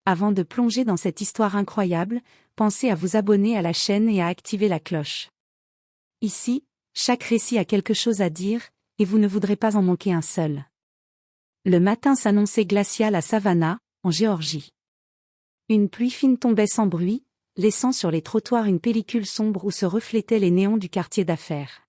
Avant de plonger dans cette histoire incroyable, pensez à vous abonner à la chaîne et à activer la cloche. Ici, chaque récit a quelque chose à dire, et vous ne voudrez pas en manquer un seul. Le matin s'annonçait glacial à Savannah, en Géorgie. Une pluie fine tombait sans bruit, laissant sur les trottoirs une pellicule sombre où se reflétaient les néons du quartier d'affaires.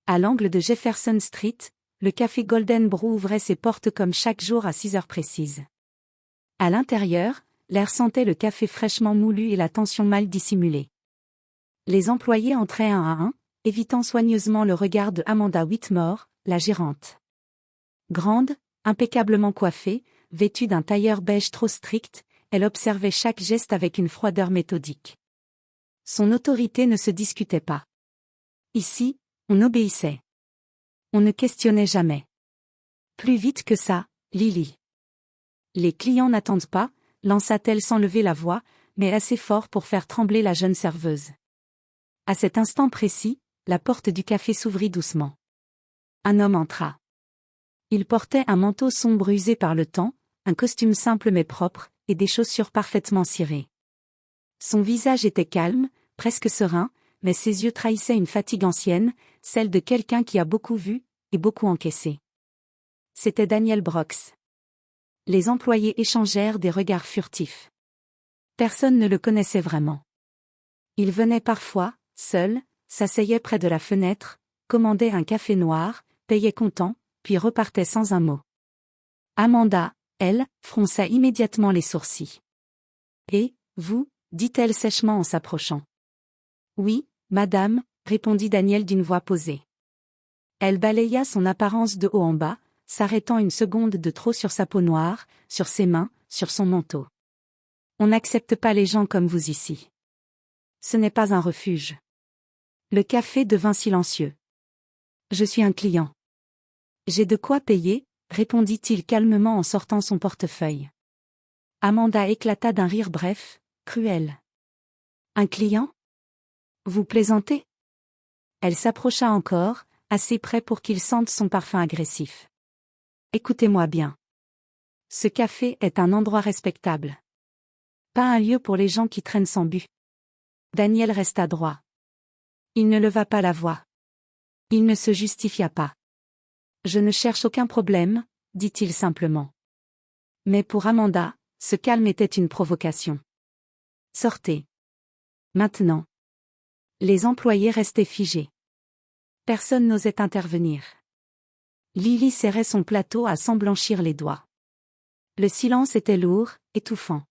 À l'angle de Jefferson Street, le café Golden Brew ouvrait ses portes comme chaque jour à 6 heures précises. À l'intérieur, l'air sentait le café fraîchement moulu et la tension mal dissimulée. Les employés entraient un à un, évitant soigneusement le regard de Amanda Whitmore, la gérante. Grande, impeccablement coiffée, vêtue d'un tailleur beige trop strict, elle observait chaque geste avec une froideur méthodique. Son autorité ne se discutait pas. Ici, on obéissait. On ne questionnait jamais. Plus vite que ça, Lily. Les clients n'attendent pas, lança-t-elle sans lever la voix, mais assez fort pour faire trembler la jeune serveuse. À cet instant précis, la porte du café s'ouvrit doucement. Un homme entra. Il portait un manteau sombre usé par le temps, un costume simple mais propre, et des chaussures parfaitement cirées. Son visage était calme, presque serein, mais ses yeux trahissaient une fatigue ancienne, celle de quelqu'un qui a beaucoup vu, et beaucoup encaissé. C'était Daniel Brooks. Les employés échangèrent des regards furtifs. Personne ne le connaissait vraiment. Il venait parfois, seul, s'asseyait près de la fenêtre, commandait un café noir, payait comptant, puis repartait sans un mot. Amanda, elle, fronça immédiatement les sourcils. « Et, vous » dit-elle sèchement en s'approchant. « Oui, madame » répondit Daniel d'une voix posée. Elle balaya son apparence de haut en bas, s'arrêtant une seconde de trop sur sa peau noire, sur ses mains, sur son manteau. « On n'accepte pas les gens comme vous ici. Ce n'est pas un refuge. » Le café devint silencieux. « Je suis un client. »« J'ai de quoi payer » répondit-il calmement en sortant son portefeuille. Amanda éclata d'un rire bref, cruel. « Un client ? Vous plaisantez ?» Elle s'approcha encore, assez près pour qu'il sente son parfum agressif. « Écoutez-moi bien. Ce café est un endroit respectable. Pas un lieu pour les gens qui traînent sans but. » Daniel resta droit. Il ne leva pas la voix. Il ne se justifia pas. « Je ne cherche aucun problème » dit-il simplement. Mais pour Amanda, ce calme était une provocation. « Sortez. Maintenant. » Les employés restaient figés. Personne n'osait intervenir. Lily serrait son plateau à s'en blanchir les doigts. Le silence était lourd, étouffant.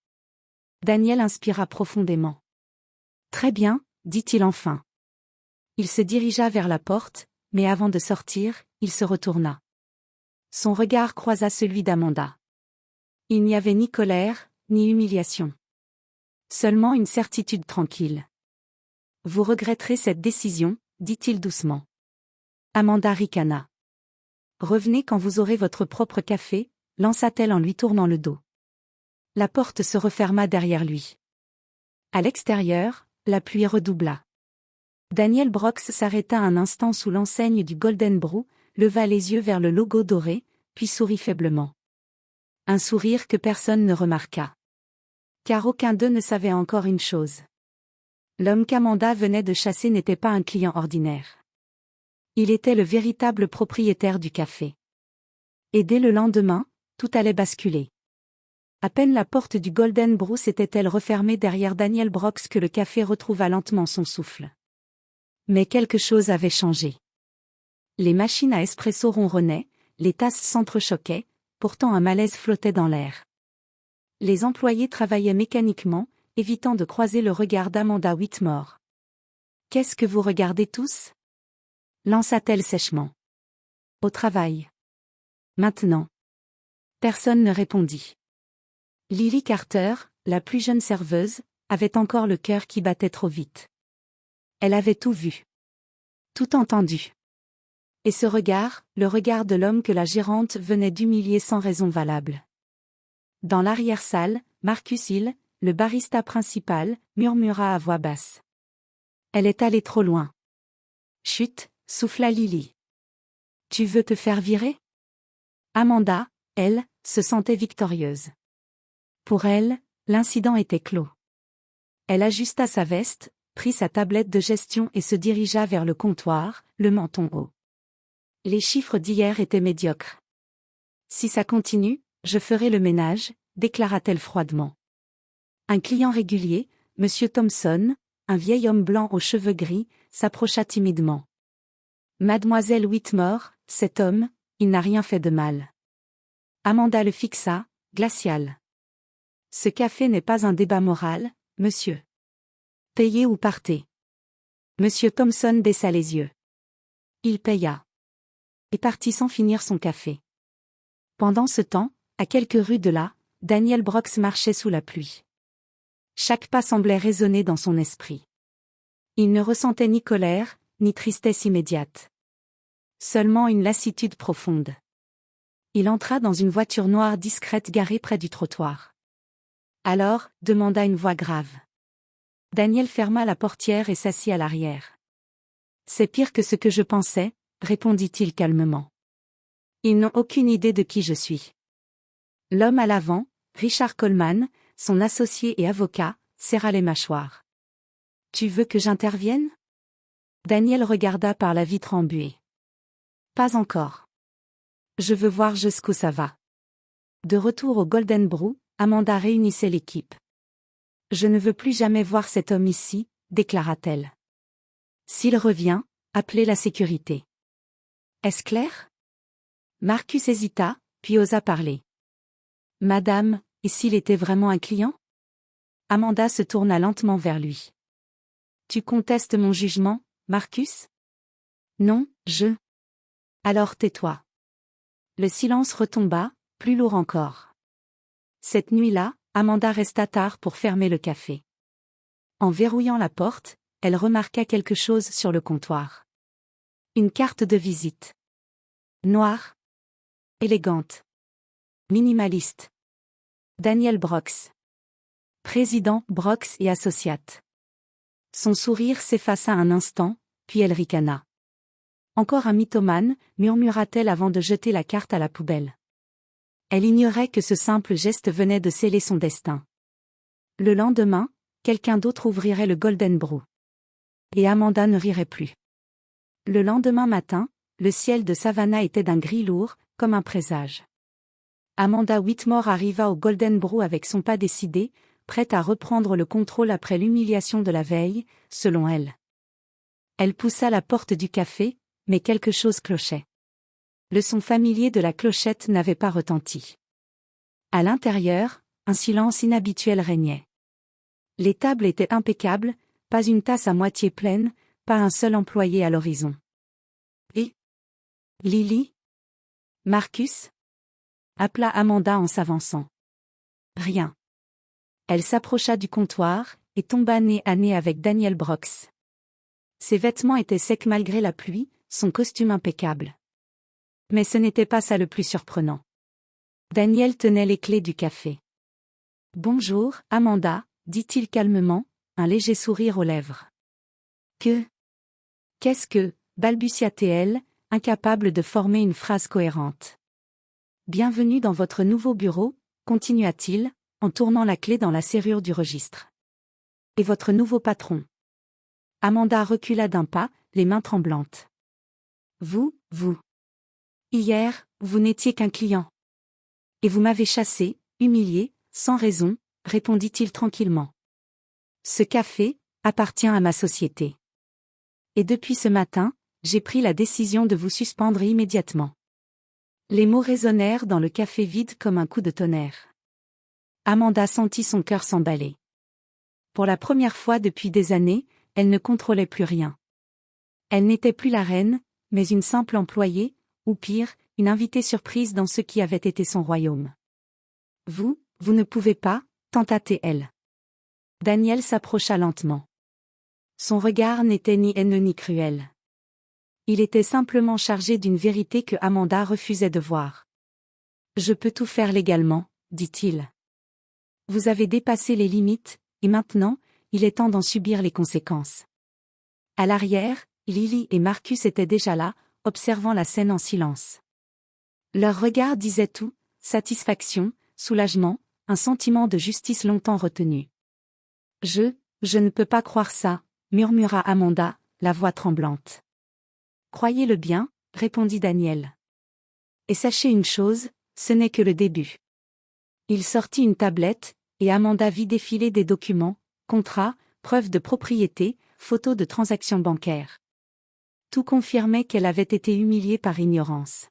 Daniel inspira profondément. « Très bien » dit-il enfin. Il se dirigea vers la porte, mais avant de sortir, il se retourna. Son regard croisa celui d'Amanda. Il n'y avait ni colère, ni humiliation. Seulement une certitude tranquille. « Vous regretterez cette décision » dit-il doucement. Amanda ricana. « Revenez quand vous aurez votre propre café » lança-t-elle en lui tournant le dos. La porte se referma derrière lui. À l'extérieur, la pluie redoubla. Daniel Brooks s'arrêta un instant sous l'enseigne du Golden Brew, leva les yeux vers le logo doré, puis sourit faiblement. Un sourire que personne ne remarqua. Car aucun d'eux ne savait encore une chose. L'homme qu'Amanda venait de chasser n'était pas un client ordinaire. Il était le véritable propriétaire du café. Et dès le lendemain, tout allait basculer. À peine la porte du Golden Brew s'était-elle refermée derrière Daniel Brooks que le café retrouva lentement son souffle. Mais quelque chose avait changé. Les machines à espresso ronronnaient, les tasses s'entrechoquaient, pourtant un malaise flottait dans l'air. Les employés travaillaient mécaniquement, évitant de croiser le regard d'Amanda Whitmore. « Qu'est-ce que vous regardez tous » lança-t-elle sèchement. « Au travail. Maintenant. » Personne ne répondit. Lily Carter, la plus jeune serveuse, avait encore le cœur qui battait trop vite. Elle avait tout vu. Tout entendu. Et ce regard, le regard de l'homme que la gérante venait d'humilier sans raison valable. Dans l'arrière-salle, Marcus Hill, le barista principal, murmura à voix basse. « Elle est allée trop loin. »« Chut !» souffla Lily. « Tu veux te faire virer ?» Amanda, elle, se sentait victorieuse. Pour elle, L'incident était clos. Elle ajusta sa veste, prit sa tablette de gestion et se dirigea vers le comptoir, le menton haut. Les chiffres d'hier étaient médiocres. Si ça continue, je ferai le ménage, déclara-t-elle froidement. Un client régulier, Monsieur Thompson, un vieil homme blanc aux cheveux gris, s'approcha timidement. Mademoiselle Whitmore, cet homme, il n'a rien fait de mal. Amanda le fixa, glacial. Ce café n'est pas un débat moral, monsieur. Payez ou partez. Monsieur Thompson baissa les yeux. Il paya. Et partit sans finir son café. Pendant ce temps, à quelques rues de là, Daniel Brooks marchait sous la pluie. Chaque pas semblait résonner dans son esprit. Il ne ressentait ni colère, ni tristesse immédiate. Seulement une lassitude profonde. Il entra dans une voiture noire discrète garée près du trottoir. Alors, demanda une voix grave. Daniel ferma la portière et s'assit à l'arrière. C'est pire que ce que je pensais, répondit-il calmement. Ils n'ont aucune idée de qui je suis. L'homme à l'avant, Richard Coleman, son associé et avocat, serra les mâchoires. Tu veux que j'intervienne? Daniel regarda par la vitre embuée. Pas encore. Je veux voir jusqu'où ça va. De retour au Golden Brew, Amanda réunissait l'équipe. Je ne veux plus jamais voir cet homme ici, déclara-t-elle. S'il revient, appelez la sécurité. Est-ce clair? Marcus hésita, puis osa parler. Madame, et s'il était vraiment un client? Amanda se tourna lentement vers lui. Tu contestes mon jugement, Marcus? Non, je. Alors tais-toi. Le silence retomba, plus lourd encore. Cette nuit-là, Amanda resta tard pour fermer le café. En verrouillant la porte, elle remarqua quelque chose sur le comptoir. Une carte de visite. Noire. Élégante. Minimaliste. Daniel Brooks. Président Brooks et Associates. Son sourire s'effaça un instant, puis elle ricana. Encore un mythomane, murmura-t-elle avant de jeter la carte à la poubelle. Elle ignorait que ce simple geste venait de sceller son destin. Le lendemain, quelqu'un d'autre ouvrirait le Golden Brew. Et Amanda ne rirait plus. Le lendemain matin, le ciel de Savannah était d'un gris lourd, comme un présage. Amanda Whitmore arriva au Golden Brew avec son pas décidé, prête à reprendre le contrôle après l'humiliation de la veille, selon elle. Elle poussa la porte du café, mais quelque chose clochait. Le son familier de la clochette n'avait pas retenti. À l'intérieur, un silence inhabituel régnait. Les tables étaient impeccables, pas une tasse à moitié pleine, pas un seul employé à l'horizon. Et Lily? Marcus? Appela Amanda en s'avançant. Rien. Elle s'approcha du comptoir, et tomba nez à nez avec Daniel Brooks. Ses vêtements étaient secs malgré la pluie, son costume impeccable. Mais ce n'était pas ça le plus surprenant. Daniel tenait les clés du café. Bonjour, Amanda, dit-il calmement, un léger sourire aux lèvres. Qu'est-ce que, balbutia-t-elle, incapable de former une phrase cohérente. Bienvenue dans votre nouveau bureau, continua-t-il, en tournant la clé dans la serrure du registre. Et votre nouveau patron. Amanda recula d'un pas, les mains tremblantes. Vous. Hier, vous n'étiez qu'un client. Et vous m'avez chassé, humilié, sans raison, répondit-il tranquillement. Ce café appartient à ma société. Et depuis ce matin, j'ai pris la décision de vous suspendre immédiatement. Les mots résonnèrent dans le café vide comme un coup de tonnerre. Amanda sentit son cœur s'emballer. Pour la première fois depuis des années, elle ne contrôlait plus rien. Elle n'était plus la reine, mais une simple employée, ou pire, une invitée surprise dans ce qui avait été son royaume. Vous ne pouvez pas, tenta-t-elle. Daniel s'approcha lentement. Son regard n'était ni haineux ni cruel. Il était simplement chargé d'une vérité que Amanda refusait de voir. Je peux tout faire légalement, dit-il. Vous avez dépassé les limites, et maintenant, il est temps d'en subir les conséquences. À l'arrière, Lily et Marcus étaient déjà là, observant la scène en silence. Leurs regards disaient tout, satisfaction, soulagement, un sentiment de justice longtemps retenu. Je ne peux pas croire ça, murmura Amanda, la voix tremblante. Croyez-le bien, répondit Daniel. Et sachez une chose, ce n'est que le début. Il sortit une tablette, et Amanda vit défiler des documents, contrats, preuves de propriété, photos de transactions bancaires. Tout confirmait qu'elle avait été humiliée par ignorance.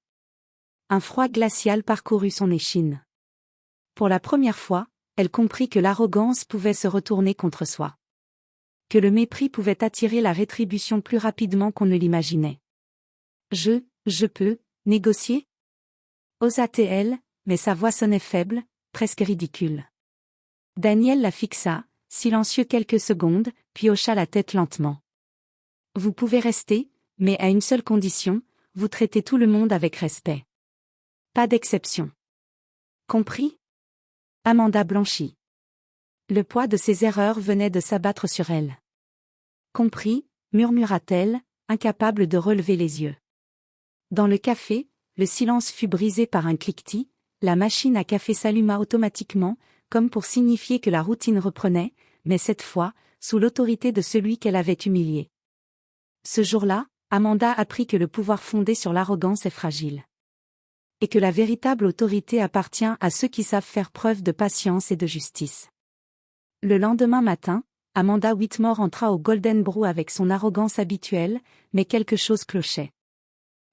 Un froid glacial parcourut son échine. Pour la première fois, elle comprit que l'arrogance pouvait se retourner contre soi. Que le mépris pouvait attirer la rétribution plus rapidement qu'on ne l'imaginait. Je peux, négocier ? Osa-t-elle, mais sa voix sonnait faible, presque ridicule. Daniel la fixa, silencieux quelques secondes, puis hocha la tête lentement. Vous pouvez rester, mais à une seule condition, vous traitez tout le monde avec respect. Pas d'exception. Compris ? Amanda blanchit. Le poids de ses erreurs venait de s'abattre sur elle. Compris, murmura-t-elle, incapable de relever les yeux. Dans le café, le silence fut brisé par un cliquetis, la machine à café s'alluma automatiquement, comme pour signifier que la routine reprenait, mais cette fois, sous l'autorité de celui qu'elle avait humilié. Ce jour-là, Amanda apprit que le pouvoir fondé sur l'arrogance est fragile. Et que la véritable autorité appartient à ceux qui savent faire preuve de patience et de justice. Le lendemain matin, Amanda Whitmore entra au Golden Brew avec son arrogance habituelle, mais quelque chose clochait.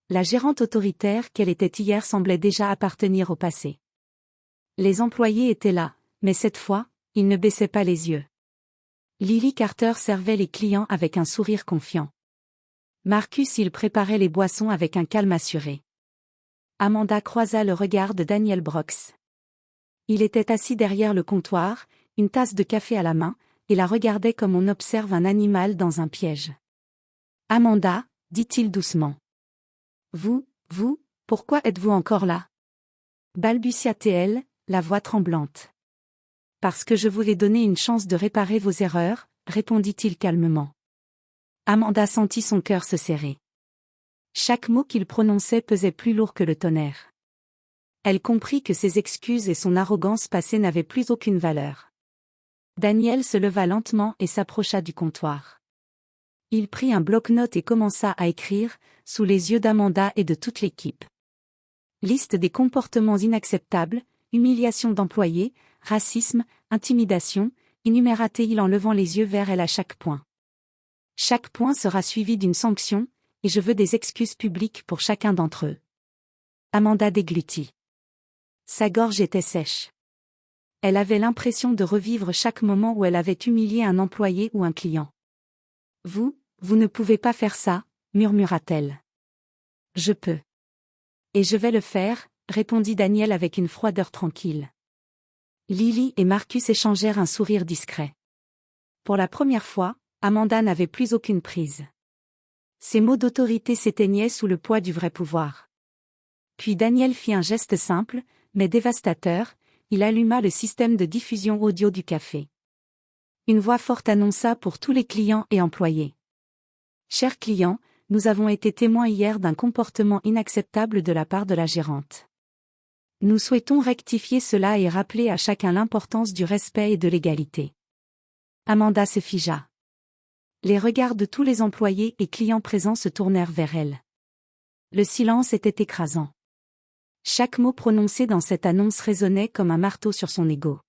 La gérante autoritaire qu'elle était hier semblait déjà appartenir au passé. Les employés étaient là, mais cette fois, ils ne baissaient pas les yeux. Lily Carter servait les clients avec un sourire confiant. Marcus il préparait les boissons avec un calme assuré. Amanda croisa le regard de Daniel Brooks. Il était assis derrière le comptoir, une tasse de café à la main, et la regardait comme on observe un animal dans un piège. « Amanda, dit-il doucement. Vous, pourquoi êtes-vous encore là ?» balbutia-t-elle, la voix tremblante. « Parce que je voulais donner une chance de réparer vos erreurs, » répondit-il calmement. Amanda sentit son cœur se serrer. Chaque mot qu'il prononçait pesait plus lourd que le tonnerre. Elle comprit que ses excuses et son arrogance passée n'avaient plus aucune valeur. Daniel se leva lentement et s'approcha du comptoir. Il prit un bloc-notes et commença à écrire, sous les yeux d'Amanda et de toute l'équipe. Liste des comportements inacceptables, humiliation d'employés, racisme, intimidation, énuméra-t-il en levant les yeux vers elle à chaque point. Chaque point sera suivi d'une sanction, et je veux des excuses publiques pour chacun d'entre eux. Amanda déglutit. Sa gorge était sèche. Elle avait l'impression de revivre chaque moment où elle avait humilié un employé ou un client. Vous ne pouvez pas faire ça, murmura-t-elle. Je peux. Et je vais le faire, répondit Daniel avec une froideur tranquille. Lily et Marcus échangèrent un sourire discret. Pour la première fois, Amanda n'avait plus aucune prise. Ses mots d'autorité s'éteignaient sous le poids du vrai pouvoir. Puis Daniel fit un geste simple, mais dévastateur, il alluma le système de diffusion audio du café. Une voix forte annonça pour tous les clients et employés. Chers clients, nous avons été témoins hier d'un comportement inacceptable de la part de la gérante. Nous souhaitons rectifier cela et rappeler à chacun l'importance du respect et de l'égalité. Amanda se figea. Les regards de tous les employés et clients présents se tournèrent vers elle. Le silence était écrasant. Chaque mot prononcé dans cette annonce résonnait comme un marteau sur son ego.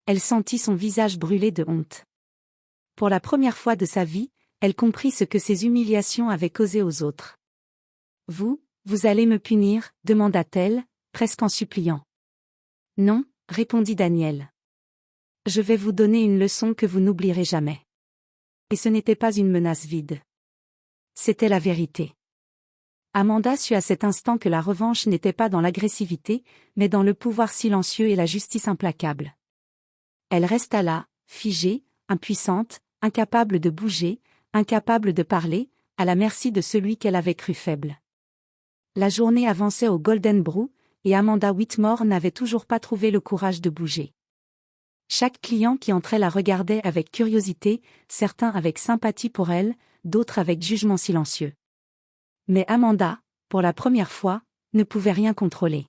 Elle sentit son visage brûler de honte. Pour la première fois de sa vie, elle comprit ce que ces humiliations avaient causé aux autres. « Vous allez me punir ?» demanda-t-elle, presque en suppliant. « Non » répondit Daniel. « Je vais vous donner une leçon que vous n'oublierez jamais. » Et ce n'était pas une menace vide. C'était la vérité. Amanda sut à cet instant que la revanche n'était pas dans l'agressivité, mais dans le pouvoir silencieux et la justice implacable. Elle resta là, figée, impuissante, incapable de bouger, incapable de parler, à la merci de celui qu'elle avait cru faible. La journée avançait au Golden Brew, et Amanda Whitmore n'avait toujours pas trouvé le courage de bouger. Chaque client qui entrait la regardait avec curiosité, certains avec sympathie pour elle, d'autres avec jugement silencieux. Mais Amanda, pour la première fois, ne pouvait rien contrôler.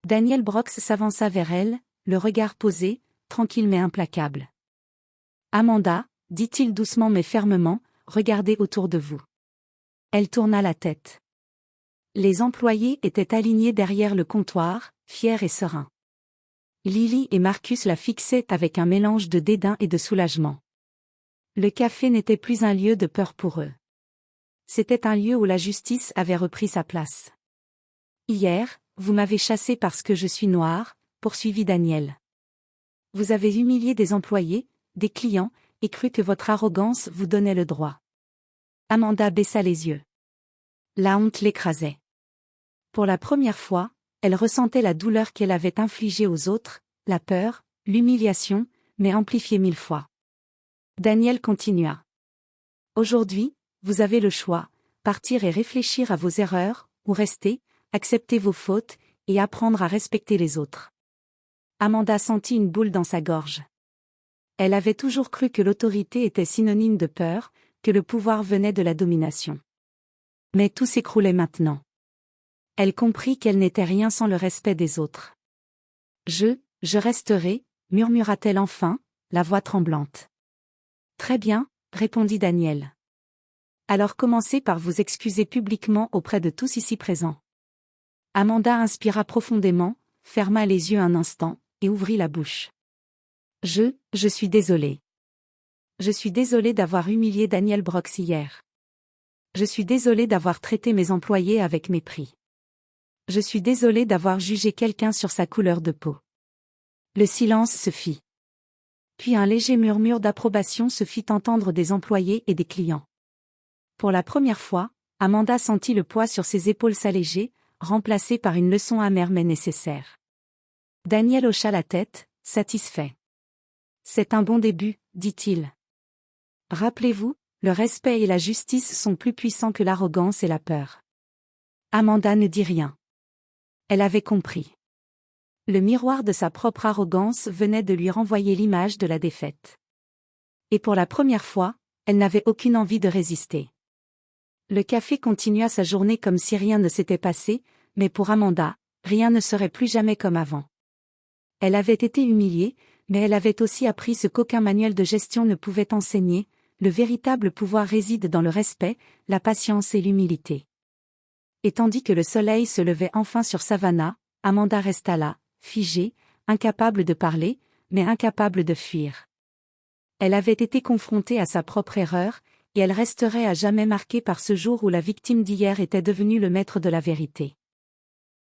Daniel Brooks s'avança vers elle, le regard posé, tranquille mais implacable. Amanda, dit-il doucement mais fermement, regardez autour de vous. Elle tourna la tête. Les employés étaient alignés derrière le comptoir, fiers et sereins. Lily et Marcus la fixaient avec un mélange de dédain et de soulagement. Le café n'était plus un lieu de peur pour eux. C'était un lieu où la justice avait repris sa place. Hier, vous m'avez chassé parce que je suis noire, poursuivit Daniel. Vous avez humilié des employés, des clients, et cru que votre arrogance vous donnait le droit. Amanda baissa les yeux. La honte l'écrasait. Pour la première fois, elle ressentait la douleur qu'elle avait infligée aux autres, la peur, l'humiliation, mais amplifiée 1000 fois. Daniel continua. Aujourd'hui, vous avez le choix, partir et réfléchir à vos erreurs, ou rester, accepter vos fautes, et apprendre à respecter les autres. Amanda sentit une boule dans sa gorge. Elle avait toujours cru que l'autorité était synonyme de peur, que le pouvoir venait de la domination. Mais tout s'écroulait maintenant. Elle comprit qu'elle n'était rien sans le respect des autres. Je resterai, murmura-t-elle enfin, la voix tremblante. Très bien, répondit Daniel. Alors commencez par vous excuser publiquement auprès de tous ici présents. Amanda inspira profondément, ferma les yeux un instant, et ouvrit la bouche. Je suis désolée. Je suis désolée d'avoir humilié Daniel Brooks hier. Je suis désolée d'avoir traité mes employés avec mépris. Je suis désolée d'avoir jugé quelqu'un sur sa couleur de peau. Le silence se fit. Puis un léger murmure d'approbation se fit entendre des employés et des clients. Pour la première fois, Amanda sentit le poids sur ses épaules s'alléger, remplacé par une leçon amère mais nécessaire. Daniel hocha la tête, satisfait. C'est un bon début, dit-il. Rappelez-vous, le respect et la justice sont plus puissants que l'arrogance et la peur. Amanda ne dit rien. Elle avait compris. Le miroir de sa propre arrogance venait de lui renvoyer l'image de la défaite. Et pour la première fois, elle n'avait aucune envie de résister. Le café continua sa journée comme si rien ne s'était passé, mais pour Amanda, rien ne serait plus jamais comme avant. Elle avait été humiliée, mais elle avait aussi appris ce qu'aucun manuel de gestion ne pouvait enseigner, le véritable pouvoir réside dans le respect, la patience et l'humilité. Et tandis que le soleil se levait enfin sur Savannah, Amanda resta là, figée, incapable de parler, mais incapable de fuir. Elle avait été confrontée à sa propre erreur, et elle resterait à jamais marquée par ce jour où la victime d'hier était devenue le maître de la vérité.